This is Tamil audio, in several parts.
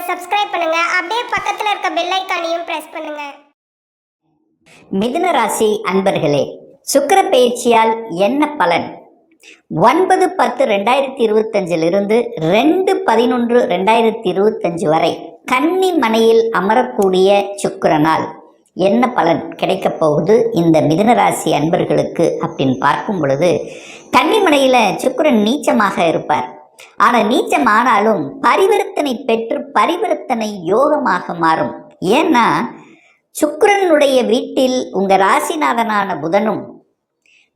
சப்ஸ்கிரைப் பண்ணுங்க. அப்படியே பக்கத்துல இருக்க பெல் ஐகானையும் பிரஸ் பண்ணுங்க. மிதுன ராசி அன்பர்களே, சுக்கிர பெயர்ச்சியால் என்ன பலன்? 9/10/2025 2/11/2025 வரை கன்னி மனையில் அமரக்கூடிய சுக்கிரனால் என்ன பலன் கிடைக்கப் போகுது இந்த மிதுன ராசி அன்பர்களுக்கு அப்படின்னு பார்க்கும் பொழுது, கன்னிமனையில சுக்கிரன் நீச்சமாக இருப்பார். ஆனால் நீச்சமானாலும் பரிவர்த்தனை பெற்று பரிவர்த்தனை யோகமாக மாறும். ஏன்னா சுக்கிரனுடைய வீட்டில் உங்க ராசிநாதனான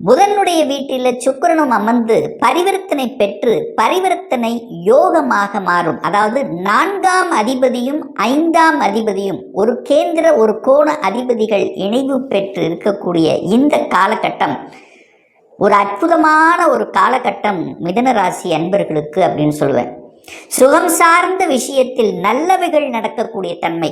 புதனுடைய வீட்டில் சுக்கிரனும் அமர்ந்து பரிவர்த்தனை பெற்று பரிவர்த்தனை யோகமாக மாறும். அதாவது 4ஆம் அதிபதியும் 5ஆம் அதிபதியும் ஒரு கேந்திர ஒரு கோண அதிபதிகள் இணைவு பெற்று இருக்கக்கூடிய இந்த காலகட்டம் ஒரு அற்புதமான ஒரு காலகட்டம் மிதுன ராசி அன்பர்களுக்கு அப்படின்னு சொல்லுவேன். சுகம் சார்ந்த விஷயத்தில் நல்லவைகள் நடக்கக்கூடிய தன்மை.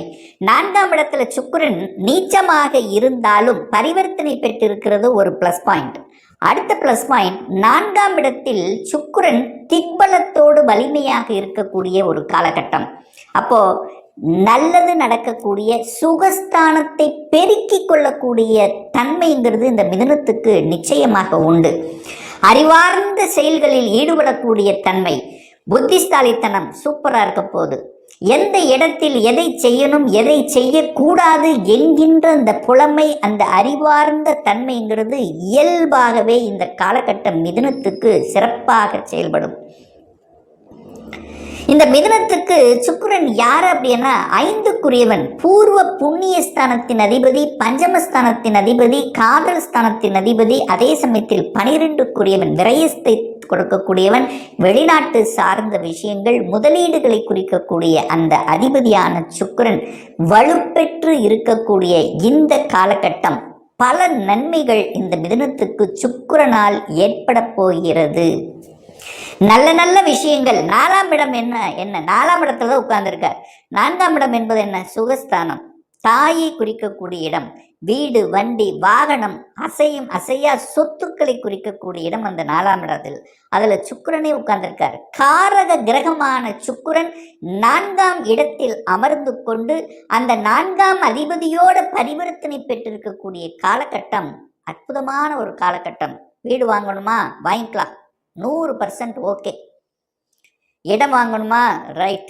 4ஆம் இடத்துல சுக்கிரன் நீச்சமாக இருந்தாலும் பரிவர்த்தனை பெற்றிருக்கிறது ஒரு பிளஸ் பாயிண்ட். அடுத்த பிளஸ் பாயிண்ட், 4ஆம் இடத்தில் சுக்கிரன் திக்பலத்தோடு வலிமையாக இருக்கக்கூடிய ஒரு காலகட்டம். அப்போ நல்லது நடக்கக்கூடிய சுகஸ்தானத்தை பெருக்கிக் கொள்ளக்கூடிய தன்மைங்கிறது இந்த மிதுனத்துக்கு நிச்சயமாக உண்டு. அறிவார்ந்த செயல்களில் ஈடுபடக்கூடிய தன்மை, புத்திசாலித்தனம் சூப்பராக இருக்க போகுது. எந்த இடத்தில் எதை செய்யணும் எதை செய்யக்கூடாது என்கின்ற அந்த புலமை, அந்த அறிவார்ந்த தன்மைங்கிறது இயல்பாகவே இந்த காலகட்டம் மிதுனத்துக்கு சிறப்பாக செயல்படும். இந்த மிதுனத்துக்கு சுக்கிரன் யார் அப்படின்னா 5க்குரியவன், பூர்வ புண்ணிய ஸ்தானத்தின் அதிபதி, பஞ்சமஸ்தானத்தின் அதிபதி, காதல் ஸ்தானத்தின் அதிபதி, அதே சமயத்தில் 12க்குரியவன், விரயத்தை கொடுக்கக்கூடியவன், வெளிநாட்டு சார்ந்த விஷயங்கள் முதலீடுகளை குறிக்கக்கூடிய அந்த அதிபதியான சுக்கிரன் வலுப்பெற்று இருக்கக்கூடிய இந்த காலகட்டம் பல நன்மைகள் இந்த மிதுனத்துக்கு சுக்கிரனால் ஏற்பட போகிறது. நல்ல நல்ல விஷயங்கள். 4ஆம் இடம் என்ன 4ஆம் இடத்துல தான் உட்கார்ந்துருக்கார். 4ஆம் இடம் என்பது என்ன? சுகஸ்தானம், தாயை குறிக்கக்கூடிய இடம், வீடு, வண்டி, வாகனம், அசையும் அசையா சொத்துக்களை குறிக்கக்கூடிய இடம் அந்த 4ஆம் இடத்தில். அதுல சுக்கிரனே உட்கார்ந்திருக்கார். காரக கிரகமான சுக்கிரன் 4ஆம் இடத்தில் அமர்ந்து கொண்டு அந்த 4ஆம் அதிபதியோட பரிவர்த்தனை பெற்றிருக்கக்கூடிய காலகட்டம் அற்புதமான ஒரு காலகட்டம். வீடு வாங்கணுமா? வாங்கிக்கலாம், 100% ஓகே. இடம் வாங்கணுமா? ரைட்.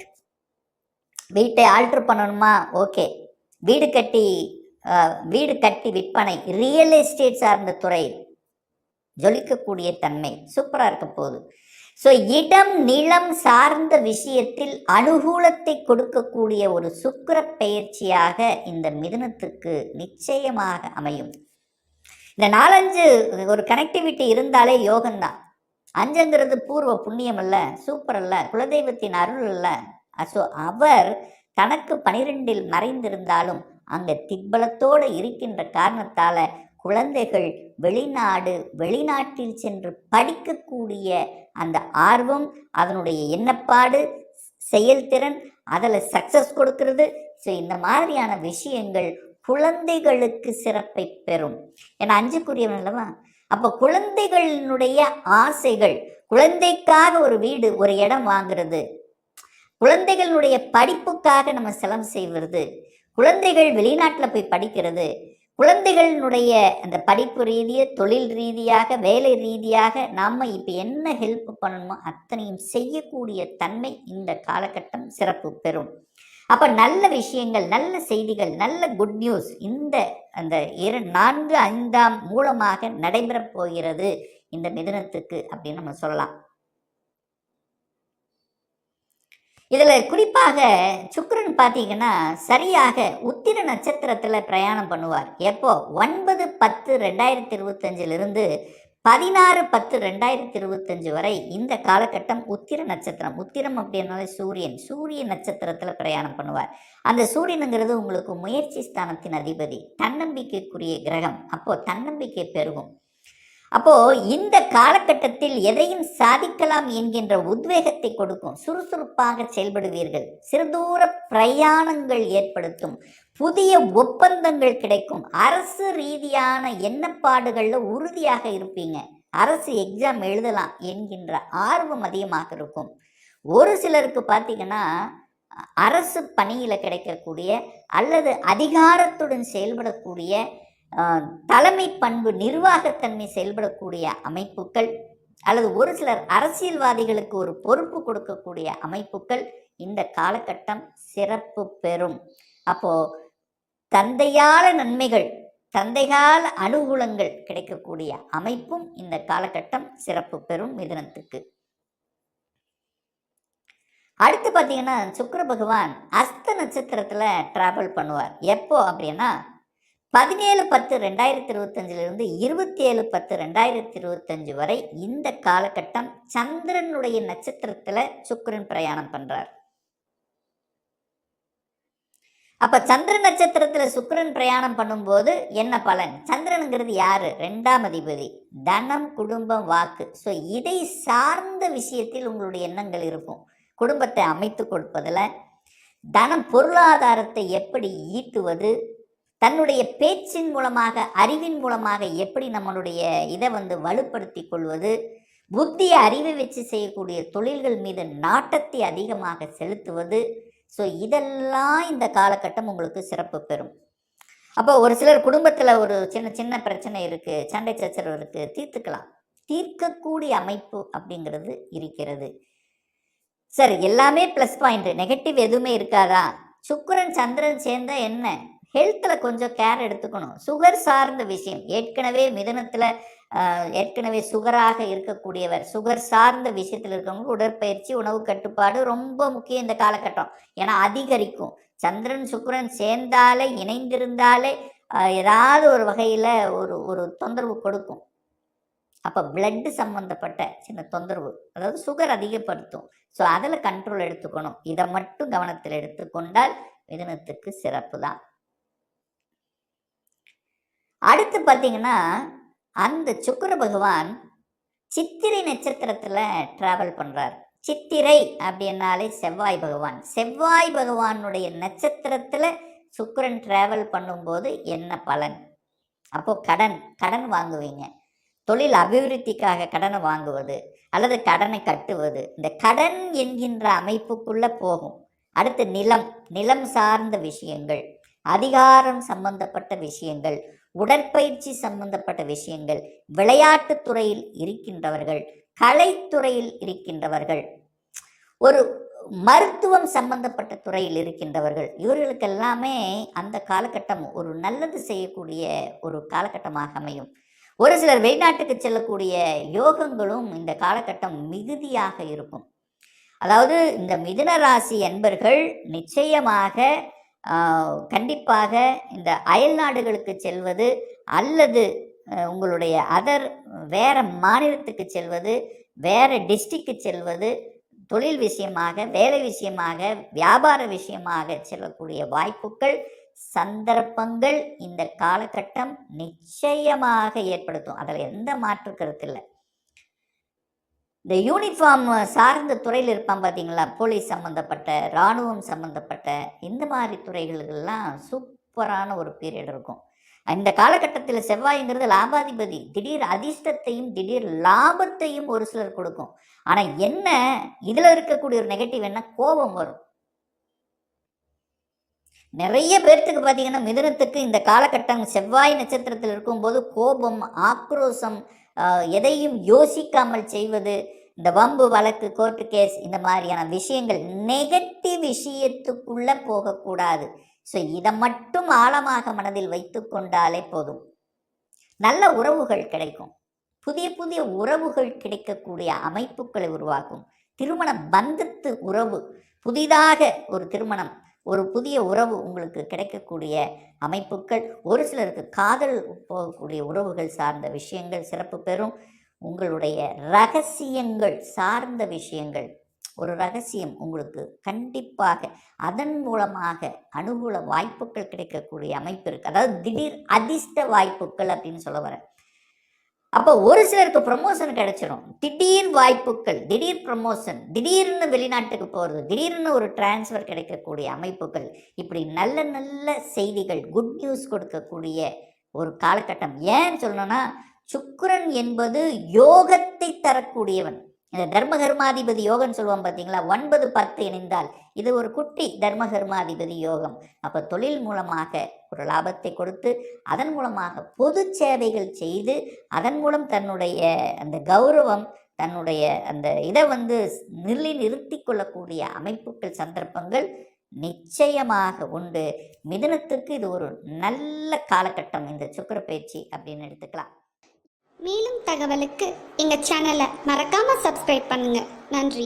வீட்டை ஆல்டர் பண்ணணுமா? ஓகே. வீடு கட்டி விற்பனை, ரியல் எஸ்டேட் சார்ந்த துறை ஜொலிக்கக்கூடிய தன்மை சூப்பராக இருக்க போகுது. ஸோ இடம் நிலம் சார்ந்த விஷயத்தில் அனுகூலத்தை கொடுக்கக்கூடிய ஒரு சுக்கிர பெயர்ச்சியாக இந்த மிதுனத்துக்கு நிச்சயமாக அமையும். இந்த 4-5 ஒரு கனெக்டிவிட்டி இருந்தாலே யோகம்தான். 5ங்கிறது பூர்வ புண்ணியம் அல்ல, சூப்பர் அல்ல, குலதெய்வத்தின் அருள் அல்ல. ஸோ அவர் தனக்கு 12இல் மறைந்திருந்தாலும் அங்கே திக்பலத்தோடு இருக்கின்ற காரணத்தால் குழந்தைகள் வெளிநாட்டில் சென்று படிக்கக்கூடிய அந்த ஆர்வம், அதனுடைய எண்ணப்பாடு, செயல்திறன், அதில் சக்சஸ் கொடுக்கிறது. ஸோ இந்த மாதிரியான விஷயங்கள் குழந்தைகளுக்கு சிறப்பை பெறும். ஏன்னா 5க்குரியவன் அல்லவா. அப்போ குழந்தைகளினுடைய ஆசைகள், குழந்தைக்காக ஒரு வீடு ஒரு இடம் வாங்குறது, குழந்தைகளுடைய படிப்புக்காக நம்ம செலவு செய்வது, குழந்தைகள் வெளிநாட்டில் போய் படிக்கிறது, குழந்தைகளினுடைய அந்த படிப்பு ரீதியாக, தொழில் ரீதியாக, வேலை ரீதியாக நாம் இப்போ என்ன ஹெல்ப் பண்ணணுமோ அத்தனையும் செய்யக்கூடிய தன்மை இந்த காலகட்டம் சிறப்பு பெறும். அப்போ நல்ல விஷயங்கள், நல்ல செய்திகள், நல்ல குட் நியூஸ் இந்த அந்த 4, 5ஆம் மூலமாக நடைபெறப் போகிறது இந்த மிதுனத்துக்கு அப்படின்னு நம்ம சொல்லலாம். இதில் குறிப்பாக சுக்கிரன் பார்த்தீங்கன்னா சரியாக உத்திர நட்சத்திரத்தில் பிரயாணம் பண்ணுவார். எப்போ? 9/10/2025 16/10/2025 வரை இந்த காலகட்டம் உத்திர நட்சத்திரம். உத்திரம் அப்படின்னாலே சூரிய நட்சத்திரத்தில் பிரயாணம் பண்ணுவார். அந்த சூரியனுங்கிறது உங்களுக்கு முயற்சி ஸ்தானத்தின் அதிபதி, தன்னம்பிக்கைக்குரிய கிரகம். அப்போ தன்னம்பிக்கை பெருகும். அப்போ இந்த காலகட்டத்தில் எதையும் சாதிக்கலாம் என்கின்ற உத்வேகத்தை கொடுக்கும். சுறுசுறுப்பாக செயல்படுவீர்கள். சிறுதூர பிரயாணங்கள் ஏற்படுத்தும். புதிய ஒப்பந்தங்கள் கிடைக்கும். அரசு ரீதியான எண்ணப்பாடுகளில் உறுதியாக இருப்பீங்க. அரசு எக்ஸாம் எழுதலாம் என்கின்ற ஆர்வம் அதிகமாக இருக்கும். ஒரு சிலருக்கு பார்த்தீங்கன்னா அரசு பணியில் கிடைக்கக்கூடிய அல்லது அதிகாரத்துடன் செயல்படக்கூடிய தலைமை பண்பு நிர்வாகத்தன்மை செயல்படக்கூடிய அமைப்புகள் அல்லது ஒரு சிலர் அரசியல்வாதிகளுக்கு ஒரு பொறுப்பு கொடுக்கக்கூடிய அமைப்புகள் இந்த காலகட்டம் சிறப்பு பெறும். அப்போ தந்தையால நன்மைகள், தந்தைகால அனுகூலங்கள் கிடைக்கக்கூடிய அமைப்பும் இந்த காலகட்டம் சிறப்பு பெறும் மிதுனத்துக்கு. அடுத்து பார்த்தீங்கன்னா சுக்கிர பகவான் அஸ்த நட்சத்திரத்தில் டிராவல் பண்ணுவார். எப்போ அப்படின்னா 17/10/2025 27/10/2025 வரை இந்த காலகட்டம் சந்திரனுடைய நட்சத்திரத்தில் சுக்கிரன் பிரயாணம் பண்றார். அப்ப சந்திர நட்சத்திரத்தில் சுக்கிரன் பிரயாணம் பண்ணும்போது என்ன பலன்? சந்திரனுங்கிறது யாரு? 2ஆம் அதிபதி, தனம், குடும்பம், வாக்கு. ஸோ இதை சார்ந்த விஷயத்தில் உங்களுடைய எண்ணங்கள் இருக்கும். குடும்பத்தை அமைத்து கொடுப்பதில், தனம் பொருளாதாரத்தை எப்படி ஈட்டுவது, தன்னுடைய பேச்சின் மூலமாக அறிவின் மூலமாக எப்படி நம்மளுடைய இதை வலுப்படுத்தி கொள்வது, புத்திய அறிவை வச்சு செய்யக்கூடிய தொழில்கள் மீது நாட்டத்தை அதிகமாக செலுத்துவது. ஸோ இதெல்லாம் இந்த காலகட்டம் உங்களுக்கு சிறப்பு பெறும். அப்போ ஒரு சிலர் குடும்பத்தில் ஒரு சின்ன சின்ன பிரச்சனை இருக்குது, சண்டை சச்சரவு இருக்குது, தீர்த்துக்கலாம். தீர்க்கக்கூடிய அமைப்பு அப்படிங்கிறது இருக்கிறது. சரி, எல்லாமே ப்ளஸ் பாயிண்ட், நெகட்டிவ் எதுவுமே இருக்காதா? சுக்கிரன் சந்திரன் சேர்ந்தா என்ன? ஹெல்த்தில் கொஞ்சம் கேர் எடுத்துக்கணும். சுகர் சார்ந்த விஷயம், ஏற்கனவே மிதுனத்தில் ஏற்கனவே சுகராக இருக்கக்கூடியவர், சுகர் சார்ந்த விஷயத்தில் இருக்கவங்க உடற்பயிற்சி, உணவு கட்டுப்பாடு ரொம்ப முக்கியம் இந்த காலகட்டம். ஏன்னா அதிகரிக்கும். சந்திரன் சுக்கிரன் சேர்ந்தாலே, இணைந்திருந்தாலே ஏதாவது ஒரு வகையில் ஒரு தொந்தரவு கொடுக்கும். அப்போ பிளட்டு சம்பந்தப்பட்ட சின்ன தொந்தரவு, அதாவது சுகர் அதிகப்படுத்தும். ஸோ அதில் கண்ட்ரோல் எடுத்துக்கணும். இதை மட்டும் கவனத்தில் எடுத்துக்கொண்டால் மிதுனத்துக்கு சிறப்பு தான். அடுத்து பார்த்தீங்கன்னா அந்த சுக்கிர பகவான் சித்திரை நட்சத்திரத்தில் டிராவல் பண்ணுறார். சித்திரை அப்படின்னாலே செவ்வாய் பகவான். செவ்வாய் பகவானுடைய நட்சத்திரத்தில் சுக்கிரன் டிராவல் பண்ணும்போது என்ன பலன்? அப்போ கடன் வாங்குவீங்க. தொழில் அபிவிருத்திக்காக கடனை வாங்குவது அல்லது கடனை கட்டுவது, இந்த கடன் என்கின்ற அமைப்புக்குள்ளே போகும். அடுத்து நிலம் சார்ந்த விஷயங்கள், அதிகாரம் சம்பந்தப்பட்ட விஷயங்கள், உடற்பயிற்சி சம்பந்தப்பட்ட விஷயங்கள், விளையாட்டுத் துறையில் இருக்கின்றவர்கள், கலைத்துறையில் இருக்கின்றவர்கள், ஒரு மருத்துவம் சம்பந்தப்பட்ட துறையில் இருக்கின்றவர்கள், இவர்களுக்கு எல்லாமே அந்த காலகட்டம் ஒரு நல்லது செய்யக்கூடிய ஒரு காலகட்டமாக அமையும். ஒரு சிலர் வெளிநாட்டுக்கு செல்லக்கூடிய யோகங்களும் இந்த காலகட்டம் மிகுதியாக இருக்கும். அதாவது இந்த மிதுன ராசி என்பர்கள் நிச்சயமாக கண்டிப்பாக இந்த அயல் நாடுகளுக்கு செல்வது அல்லது உங்களுடைய வேற மாநிலத்துக்கு செல்வது, வேற டிஸ்ட்ரிக்ட் செல்வது, தொழில் விஷயமாக, வேலை விஷயமாக, வியாபார விஷயமாக செல்லக்கூடிய வாய்ப்புகள், சந்தர்ப்பங்கள் இந்த காலகட்டம் நிச்சயமாக ஏற்படுத்தும். அதில் எந்த மாற்று கருத்து இல்லை. இந்த யூனிஃபார்ம் சார்ந்த துறையில் இருப்பான் பார்த்தீங்களா, போலீஸ் சம்மந்தப்பட்ட, இராணுவம் சம்மந்தப்பட்ட இந்த மாதிரி துறைகளுக்கெல்லாம் சூப்பரான ஒரு பீரியட் இருக்கும். இந்த காலகட்டத்தில் செவ்வாய்ங்கிறது லாபாதிபதி. திடீர் அதிர்ஷ்டத்தையும் திடீர் லாபத்தையும் ஒரு சிலர் கொடுக்கும். ஆனால் என்ன இதில் இருக்கக்கூடிய ஒரு நெகட்டிவ் என்ன? கோபம் வரும். நிறைய பேர்த்துக்கு பார்த்தீங்கன்னா மிதுனத்துக்கு இந்த காலகட்டம் செவ்வாய் நட்சத்திரத்தில் இருக்கும்போது கோபம், ஆக்ரோஷம், எதையும் யோசிக்காமல் செய்வது, இந்த வம்பு வழக்கு, கோர்ட்டு கேஸ், இந்த மாதிரியான விஷயங்கள் நெகட்டிவ் விஷயத்துக்குள்ளே போகக்கூடாது. ஸோ இதை மட்டும் ஆழமாக மனதில் வைத்து கொண்டாலே போதும். நல்ல உறவுகள் கிடைக்கும். புதிய புதிய உறவுகள் கிடைக்கக்கூடிய அமைப்புகளை உருவாக்கும். திருமண பந்தத்து உறவு, புதிதாக ஒரு திருமணம், ஒரு புதிய உறவு உங்களுக்கு கிடைக்கக்கூடிய அமைப்புகள், ஒரு சிலருக்கு காதல் போகக்கூடிய உறவுகள் சார்ந்த விஷயங்கள் சிறப்பு பெறும். உங்களுடைய ரகசியங்கள் சார்ந்த விஷயங்கள், ஒரு ரகசியம் உங்களுக்கு கண்டிப்பாக அதன் மூலமாக அனுகூல வாய்ப்புகள் கிடைக்கக்கூடிய அமைப்பு இருக்குது. அதாவது திடீர் அதிர்ஷ்ட வாய்ப்புகள் அப்படின்னு சொல்ல வரேன். அப்போ ஒரு சிலருக்கு ப்ரமோஷன் கிடைச்சிடும். திடீர் வாய்ப்புகள், திடீர் ப்ரமோஷன், திடீர்னு வெளிநாட்டுக்கு போகிறது, திடீர்னு ஒரு டிரான்ஸ்ஃபர் கிடைக்கக்கூடிய அமைப்புகள், இப்படி நல்ல நல்ல செய்திகள், குட் நியூஸ் கொடுக்கக்கூடிய ஒரு காலகட்டம். ஏன்னு சொல்லணும்னா சுக்கிரன் என்பது யோகத்தை தரக்கூடியவன். இந்த தர்மகர்மாதிபதி யோகம்னு சொல்லுவோம் பார்த்தீங்களா, 9 10 இணைந்தால் இது ஒரு குட்டி தர்மகர்மாதிபதி யோகம். அப்போ தொழில் மூலமாக ஒரு லாபத்தை கொடுத்து அதன் மூலமாக பொது சேவைகள் செய்து அதன் மூலம் தன்னுடைய அந்த கௌரவம் தன்னுடைய அந்த இதை நிறுத்தி கொள்ளக்கூடிய அமைப்புகள் சந்தர்ப்பங்கள் நிச்சயமாக உண்டு. மிதுனத்துக்கு இது ஒரு நல்ல காலகட்டம் இந்த சுக்கிர பயிற்சி அப்படின்னு எடுத்துக்கலாம். மேலும் தகவலுக்கு எங்கள் சேனலை மறக்காமல் சப்ஸ்கிரைப் பண்ணுங்கள். நன்றி.